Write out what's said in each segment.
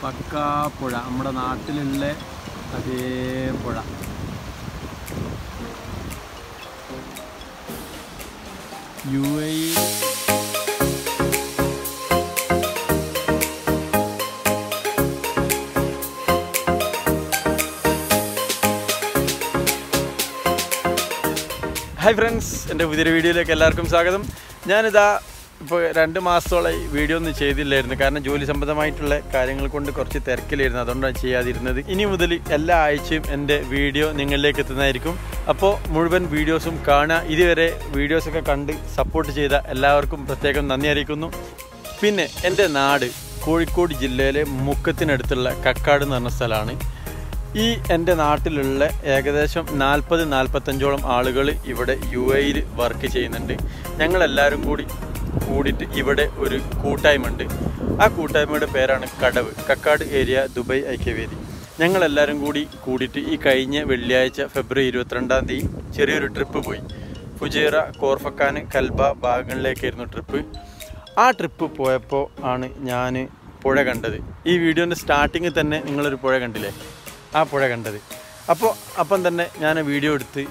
പക്കാ പുഴ, നമ്മുടെ നാട്ടിലുള്ള അതേ പുഴ. UAE ഹായ് ഫ്രണ്ട്സ്, എൻ്റെ പുതിയൊരു വീഡിയോയിലേക്ക് എല്ലാവർക്കും സ്വാഗതം. ഞാനിതാ ഇപ്പോൾ 2 മാസത്തോളമായി വീഡിയോ ഒന്നും ചെയ്തില്ലായിരുന്നു. കാരണം ജോലി സംബന്ധമായിട്ടുള്ള കാര്യങ്ങൾ കൊണ്ട് കുറച്ച് തിരക്കിലായിരുന്നു, അതുകൊണ്ടാണ് ചെയ്യാതിരുന്നത്. ഇനി മുതൽ എല്ലാ ആഴ്ചയും എൻ്റെ വീഡിയോ നിങ്ങളിലേക്ക് എത്തുന്നതായിരിക്കും. അപ്പോൾ മുഴുവൻ വീഡിയോസും കാണുക. ഇതുവരെ വീഡിയോസൊക്കെ കണ്ട് സപ്പോർട്ട് ചെയ്ത എല്ലാവർക്കും പ്രത്യേകം നന്ദി അറിയിക്കുന്നു. പിന്നെ എൻ്റെ നാട് കോഴിക്കോട് ജില്ലയിലെ മുക്കത്തിനടുത്തുള്ള കക്കാട് എന്ന് പറഞ്ഞ സ്ഥലമാണ്. ഈ എൻ്റെ നാട്ടിലുള്ള ഏകദേശം 40-45ഓളം ആളുകൾ ഇവിടെ UAEയിൽ വർക്ക് ചെയ്യുന്നുണ്ട്. ഞങ്ങളെല്ലാവരും കൂടിയിട്ട് ഇവിടെ ഒരു കൂട്ടായ്മ ഉണ്ട്. ആ കൂട്ടായ്മയുടെ പേരാണ് കടവ്, കക്കാട് ഏരിയ ദുബായ് ഐക്യവേദി. ഞങ്ങളെല്ലാവരും കൂടിയിട്ട് ഈ കഴിഞ്ഞ വെള്ളിയാഴ്ച ഫെബ്രുവരി 22-ാം തീയതി ചെറിയൊരു ട്രിപ്പ് പോയി. ഫുജൈറ, കോർഫക്കാൻ, കൽബ ഭാഗങ്ങളിലേക്കായിരുന്നു ട്രിപ്പ്. ആ ട്രിപ്പ് പോയപ്പോൾ ആണ് ഞാൻ പുഴ കണ്ടത്. ഈ വീഡിയോൻ്റെ സ്റ്റാർട്ടിങ്ങിൽ തന്നെ നിങ്ങളൊരു പുഴ കണ്ടില്ലേ, ആ പുഴ കണ്ടത്. അപ്പം തന്നെ ഞാൻ വീഡിയോ എടുത്ത്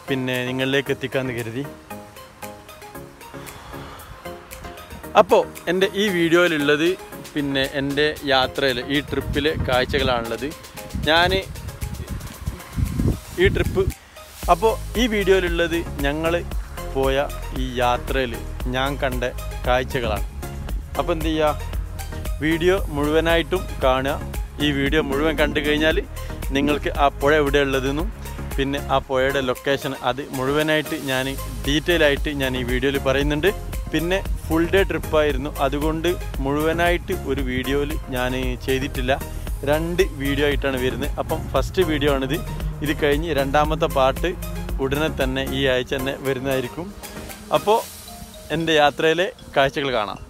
പിന്നെ നിങ്ങളിലേക്ക് എത്തിക്കാമെന്ന് കരുതി. അപ്പോൾ എൻ്റെ ഈ വീഡിയോയിലുള്ളത് പിന്നെ എൻ്റെ യാത്രയിൽ ഈ ട്രിപ്പിലെ കാഴ്ചകളാണുള്ളത്. ഞാൻ ഈ ട്രിപ്പ് ഈ വീഡിയോയിലുള്ളത് ഞങ്ങൾ പോയ ഈ യാത്രയിൽ ഞാൻ കണ്ട കാഴ്ചകളാണ്. അപ്പോൾ എന്ത് ചെയ്യുക, വീഡിയോ മുഴുവനായിട്ടും കാണുക. ഈ വീഡിയോ മുഴുവൻ കണ്ടു കഴിഞ്ഞാൽ നിങ്ങൾക്ക് ആ പുഴ എവിടെയുള്ളതെന്നും പിന്നെ ആ പുഴയുടെ ലൊക്കേഷൻ അത് മുഴുവനായിട്ട് ഞാൻ ഡീറ്റെയിൽ ആയിട്ട് ഞാൻ ഈ വീഡിയോയിൽ പറയുന്നുണ്ട്. പിന്നെ ഫുൾ ഡേ ട്രിപ്പായിരുന്നു, അതുകൊണ്ട് മുഴുവനായിട്ട് ഒരു വീഡിയോയിൽ ഞാൻ ചെയ്തിട്ടില്ല. 2 വീഡിയോ ആയിട്ടാണ് വരുന്നത്. അപ്പം ഫസ്റ്റ് വീഡിയോ ആണിത്. ഇത് കഴിഞ്ഞ് 2ാമത്തെ പാർട്ട് ഉടനെ തന്നെ ഈ ആഴ്ച തന്നെ വരുന്നതായിരിക്കും. അപ്പോൾ എൻ്റെ യാത്രയിലെ കാഴ്ചകൾ കാണാം.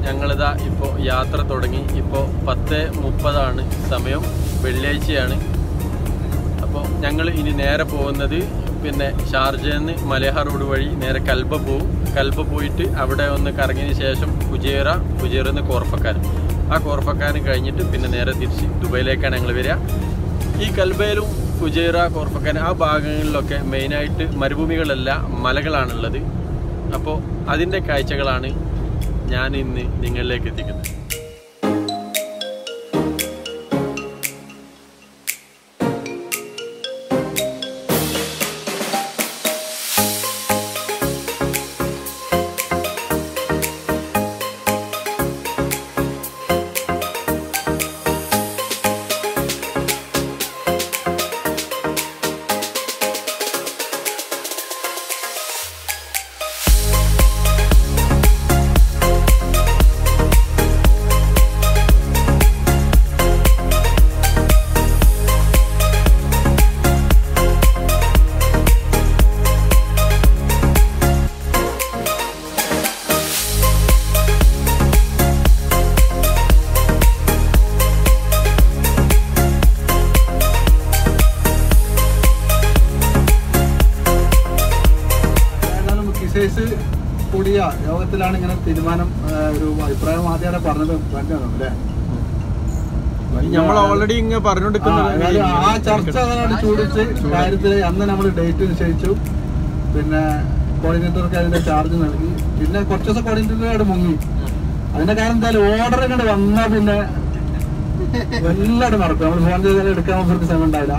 ഞങ്ങളിതാ ഇപ്പോൾ യാത്ര തുടങ്ങി. ഇപ്പോൾ 10:30 സമയം, വെള്ളിയാഴ്ചയാണ്. അപ്പോൾ ഞങ്ങൾ ഇനി നേരെ പോകുന്നത് പിന്നെ ഷാർജയിൽ നിന്ന് മലേഹ റോഡ് വഴി നേരെ കൽബ പോവും. കൽബ പോയിട്ട് അവിടെ ഒന്ന് കറങ്ങിയതിന് ശേഷം ഫുജൈറയിൽ നിന്ന് കോർഫക്കാൻ, ആ കോർഫക്കാൻ കഴിഞ്ഞിട്ട് പിന്നെ നേരെ തിരിച്ച് ദുബൈയിലേക്കാണ് ഞങ്ങൾ വരിക. ഈ കൽബയിലും ഫുജൈറ, കോർഫക്കാൻ ആ ഭാഗങ്ങളിലൊക്കെ മെയിനായിട്ട് മരുഭൂമികളല്ല, മലകളാണുള്ളത്. അപ്പോൾ അതിൻ്റെ കാഴ്ചകളാണ് ഞാൻ ഇന്ന് നിങ്ങളിലേക്ക് എത്തിക്കുന്നത്. കൂടിയ യോഗത്തിലാണ് ഇങ്ങനെ തീരുമാനം, ഒരു അഭിപ്രായം ആദ്യമാണ് പറഞ്ഞത് അല്ലേ? നമ്മൾ ഓൾറെഡി ഇങ്ങനെ പറഞ്ഞുകൊടുക്കുന്നത് ആ ചർച്ച അങ്ങനെ ചൂടിച്ച് കാര്യത്തില് അന്ന് നമ്മൾ ഡേറ്റ് നിശ്ചയിച്ചു. പിന്നെ കോർഡിനേറ്റർക്ക് അതിന്റെ ചാർജ് നൽകി. പിന്നെ കുറച്ച് ദിവസം കോർഡിനേറ്റർ മുങ്ങി. അതിന്റെ കാര്യം എന്തായാലും ഓർഡർ ഇങ്ങോട്ട് വന്നാൽ പിന്നെ എല്ലാവരും നടക്കും. നമ്മൾ ഫോൺ ചെയ്താലും എടുക്കാൻ നമുക്ക് സമയം ഉണ്ടാവില്ല,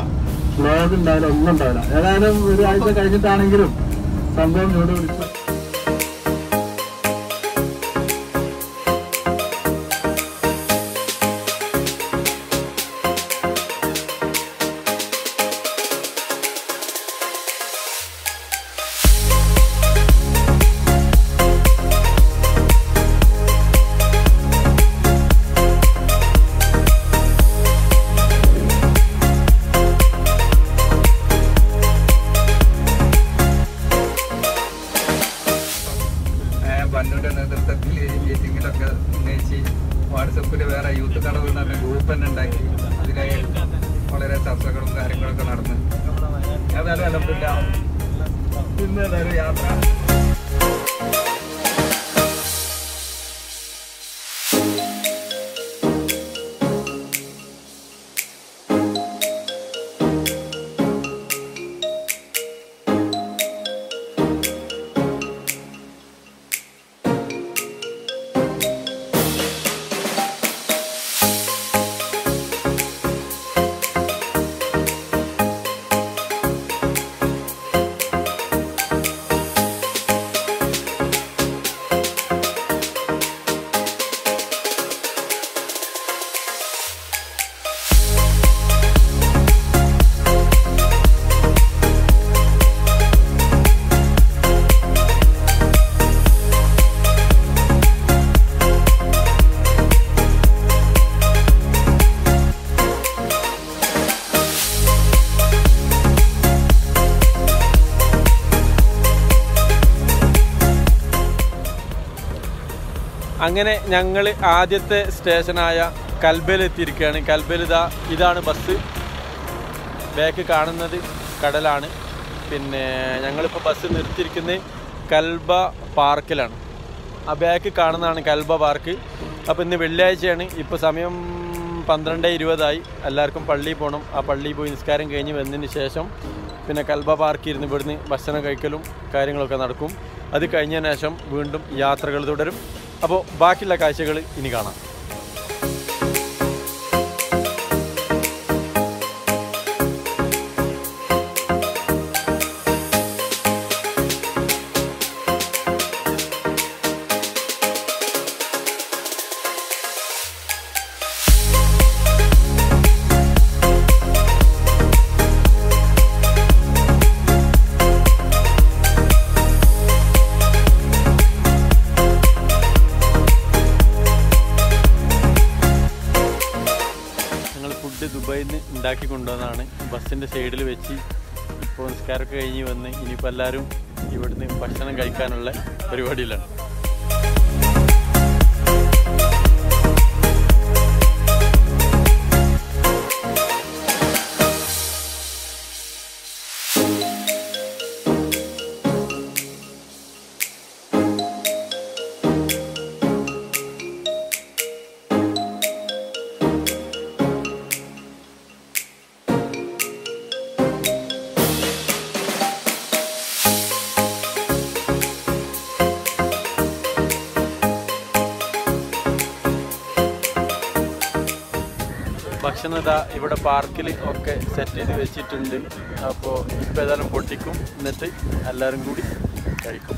വ്ലോഗ് ഉണ്ടാവില്ല, ഒന്നും ഉണ്ടാവില്ല. ഏതായാലും ഒരു ആഴ്ച കഴിഞ്ഞിട്ടാണെങ്കിലും സംഭവം ചൂട് പിടിച്ചു. ഇന്നൊരു യാത്ര. അങ്ങനെ ഞങ്ങൾ ആദ്യത്തെ സ്റ്റേഷനായ കൽബയിൽ എത്തിയിരിക്കുകയാണ്. കൽബയിൽ ഇതാണ് ബസ്. ബാക്ക് കാണുന്നത് കടലാണ്. പിന്നെ ഞങ്ങളിപ്പോൾ ബസ് നിർത്തിയിരിക്കുന്നത് കൽബ പാർക്കിലാണ്. ആ ബാക്ക് കാണുന്നതാണ് കൽബ പാർക്ക്. അപ്പോൾ ഇന്ന് വെള്ളിയാഴ്ചയാണ്. ഇപ്പോൾ സമയം 12:20 എല്ലാവർക്കും പള്ളിയിൽ പോകണം. ആ പള്ളിയിൽ പോയി നിസ്കാരം കഴിഞ്ഞ് വന്നതിന് ശേഷം പിന്നെ കൽബ പാർക്കിൽ ഇരുന്ന് ഇവിടുന്ന് ഭക്ഷണം കഴിക്കലും കാര്യങ്ങളൊക്കെ നടക്കും. അത് കഴിഞ്ഞതിന് ശേഷം വീണ്ടും യാത്രകൾ തുടരും. അപ്പോൾ ബാക്കിയുള്ള കാഴ്ചകൾ ഇനി കാണാം. ദുബായിൽ നിന്ന് ഉണ്ടാക്കി കൊണ്ടുവന്നതാണ്. ബസ്സിൻ്റെ സൈഡിൽ വെച്ച് ഇപ്പോൾ നിസ്കാരമൊക്കെ കഴിഞ്ഞ് വന്ന് ഇനിയിപ്പോൾ എല്ലാവരും ഇവിടുന്ന് ഭക്ഷണം കഴിക്കാനുള്ള പരിപാടിയിലാണ്. ഭക്ഷണം ഇവിടെ പാർക്കിൽ ഒക്കെ സെറ്റ് ചെയ്ത് വെച്ചിട്ടുണ്ട്. അപ്പോൾ ഇപ്പോൾ ഏതായാലും പൊട്ടിക്കും, എന്നിട്ട് എല്ലാവരും കൂടി കഴിക്കും.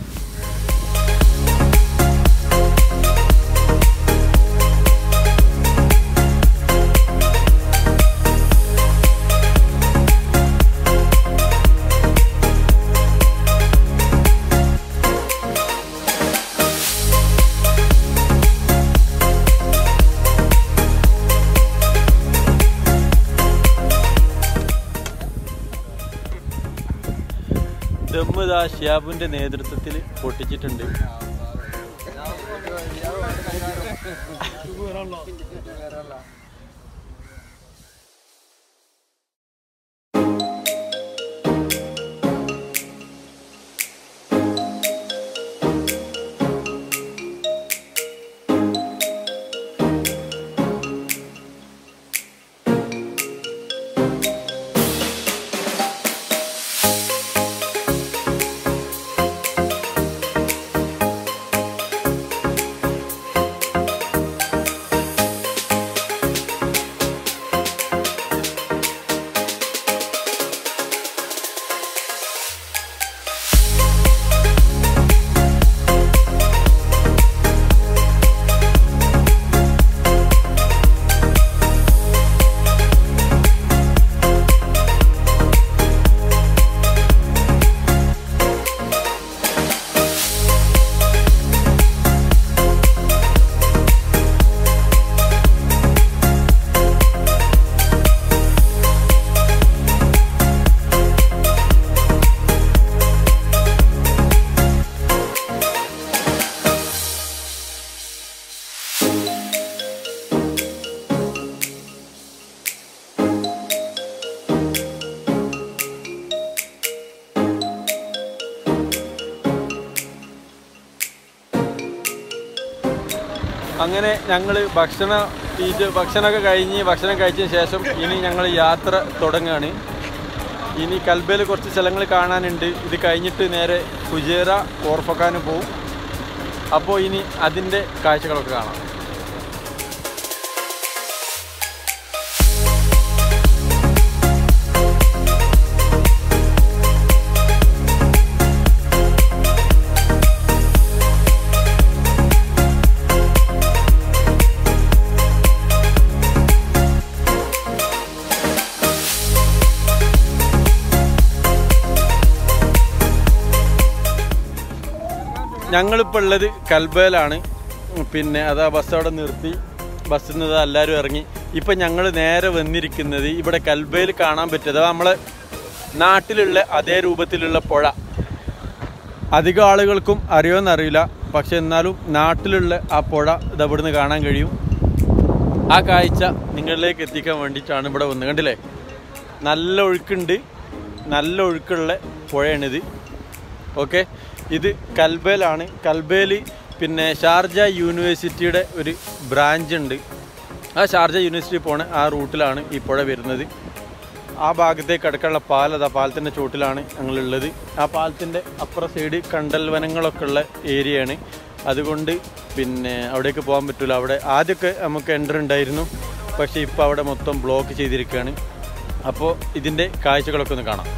ദമ്മ് ഷിയാബിൻ്റെ നേതൃത്വത്തിൽ പൊട്ടിച്ചിട്ടുണ്ട്. അങ്ങനെ ഞങ്ങൾ ഭക്ഷണമൊക്കെ കഴിഞ്ഞ് ഭക്ഷണം കഴിച്ചതിന് ശേഷം ഇനി ഞങ്ങൾ യാത്ര തുടങ്ങുകയാണ്. ഇനി കൽബയിൽ കുറച്ച് സ്ഥലങ്ങൾ കാണാനുണ്ട്. ഇത് കഴിഞ്ഞിട്ട് നേരെ ഫുജേറ കോർഫക്കാന് പോവും. അപ്പോൾ ഇനി അതിൻ്റെ കാഴ്ചകളൊക്കെ കാണാം. ഞങ്ങളിപ്പോൾ ഉള്ളത് കൽബയിലാണ്. പിന്നെ അതാ ബസ് അവിടെ നിർത്തി, ബസ്സിൽ നിന്ന് എല്ലാവരും ഇറങ്ങി. ഇപ്പം ഞങ്ങൾ നേരെ വന്നിരിക്കുന്നത് ഇവിടെ കൽബയിൽ കാണാൻ പറ്റും, അഥവാ നമ്മളെ നാട്ടിലുള്ള അതേ രൂപത്തിലുള്ള പുഴ. അധികം ആളുകൾക്കും അറിയുമെന്നറിയില്ല, പക്ഷെ എന്നാലും നാട്ടിലുള്ള ആ പുഴ ഇത് ഇവിടുന്ന് കാണാൻ കഴിയും. ആ കാഴ്ച നിങ്ങളിലേക്ക് എത്തിക്കാൻ വേണ്ടിയിട്ടാണ് ഇവിടെ വന്നത്. കണ്ടില്ലേ, നല്ല ഒഴുക്കുണ്ട്, നല്ല ഒഴുക്കുള്ള പുഴയാണിത്. ഓക്കെ, ഇത് കൽബയിലാണ്. കൽബയിൽ പിന്നെ ഷാർജ യൂണിവേഴ്സിറ്റിയുടെ ഒരു ബ്രാഞ്ച് ഉണ്ട്. ആ ഷാർജ യൂണിവേഴ്സിറ്റി പോണ ആ റൂട്ടിലാണ് ഈ പുഴ വരുന്നത്. ആ ഭാഗത്തേക്ക് അടുക്കാനുള്ള പാലതാ പാലത്തിൻ്റെ ചോട്ടിലാണ് ഞങ്ങളുള്ളത്. ആ പാലത്തിൻ്റെ അപ്പുറ സൈഡ് കണ്ടൽ വനങ്ങളൊക്കെ ഉള്ള ഏരിയയാണ്. അതുകൊണ്ട് പിന്നെ അവിടേക്ക് പോകാൻ പറ്റില്ല. അവിടെ ആദ്യമൊക്കെ നമുക്ക് എൻട്രി ഉണ്ടായിരുന്നു, പക്ഷേ ഇപ്പോൾ അവിടെ മൊത്തം ബ്ലോക്ക് ചെയ്തിരിക്കുകയാണ്. അപ്പോൾ ഇതിൻ്റെ കാഴ്ചകളൊക്കെ ഒന്ന് കാണാം.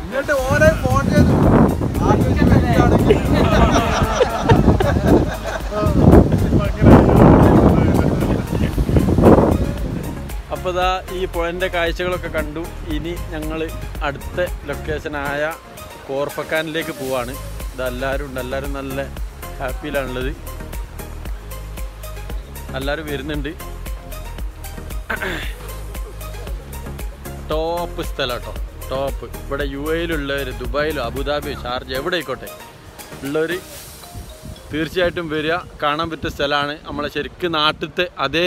എന്നിട്ട് ഓരോ ഫോൺ ചെയ്ത് അപ്പോൾ ഇതാ ഈ പുഴൻ്റെ കാഴ്ചകളൊക്കെ കണ്ടു. ഇനി ഞങ്ങൾ അടുത്ത ലൊക്കേഷനായ കോർഫക്കാനിലേക്ക് പോവാണ്. ഇതെല്ലാവരും ഉണ്ട്, എല്ലാവരും നല്ല ഹാപ്പിയിലാണുള്ളത്, എല്ലാവരും വരുന്നുണ്ട്. ടോപ്പ് സ്ഥലം കേട്ടോ, ടോപ്പ്. ഇവിടെ UAE-ലുള്ളവർ, ദുബായിലോ അബുദാബിയോ ഷാർജ എവിടെ ആയിക്കോട്ടെ ഉള്ളവർ തീർച്ചയായിട്ടും വരിക, കാണാൻ പറ്റിയ സ്ഥലമാണ്. നമ്മളെ ശരിക്കും നാട്ടിലത്തെ അതേ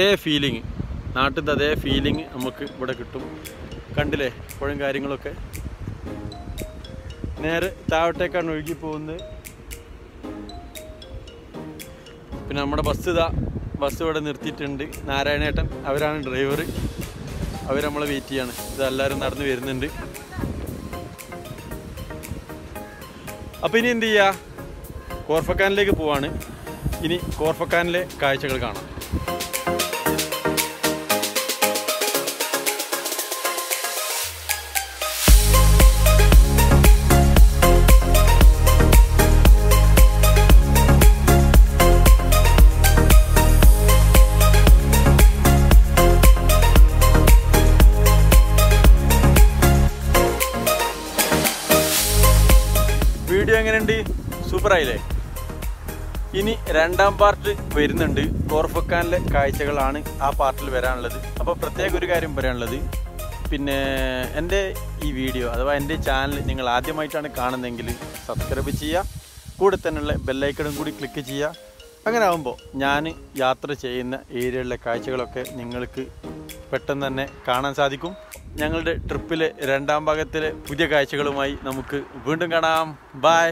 ഫീലിങ് നമുക്ക് ഇവിടെ കിട്ടും. കണ്ടില്ലേ പുഴയും കാര്യങ്ങളൊക്കെ. നേരെ താഴോട്ടേക്കാണ് ഒഴുകി പോകുന്നത്. പിന്നെ നമ്മുടെ ബസ് ഇവിടെ നിർത്തിയിട്ടുണ്ട്. നാരായണേട്ടൻ അവരാണ് ഡ്രൈവർ, അവർ നമ്മളെ വെയിറ്റ് ചെയ്യാണ്. ഇതെല്ലാവരും നടന്ന് വരുന്നുണ്ട്. അപ്പോൾ ഇനി എന്ത് ചെയ്യുക, കോർഫക്കാനിലേക്ക് പോവാണ്. ഇനി കോർഫക്കാനിലെ കാഴ്ചകൾ കാണാം. വീഡിയോ എങ്ങനെയുണ്ട്? സൂപ്പറായില്ലേ? ഇനി രണ്ടാം പാർട്ട് വരുന്നുണ്ട്. കോർഫക്കാനിലെ കാഴ്ചകളാണ് ആ പാർട്ടിൽ വരാനുള്ളത്. അപ്പോൾ പ്രത്യേക ഒരു കാര്യം പറയാനുള്ളത്, പിന്നെ എൻ്റെ ഈ വീഡിയോ അഥവാ എൻ്റെ ചാനൽ നിങ്ങൾ ആദ്യമായിട്ടാണ് കാണുന്നതെങ്കിൽ സബ്സ്ക്രൈബ് ചെയ്യുക, കൂടെ തന്നെയുള്ള ബെല്ലൈക്കണും കൂടി ക്ലിക്ക് ചെയ്യുക. അങ്ങനെ ആകുമ്പോൾ ഞാൻ യാത്ര ചെയ്യുന്ന ഏരിയയിലെ കാഴ്ചകളൊക്കെ നിങ്ങൾക്ക് പെട്ടെന്ന് തന്നെ കാണാൻ സാധിക്കും. ഞങ്ങളുടെ ട്രിപ്പിലെ രണ്ടാം ഭാഗത്തിലെ പുതിയ കാഴ്ചകളുമായി നമുക്ക് വീണ്ടും കാണാം. ബൈ.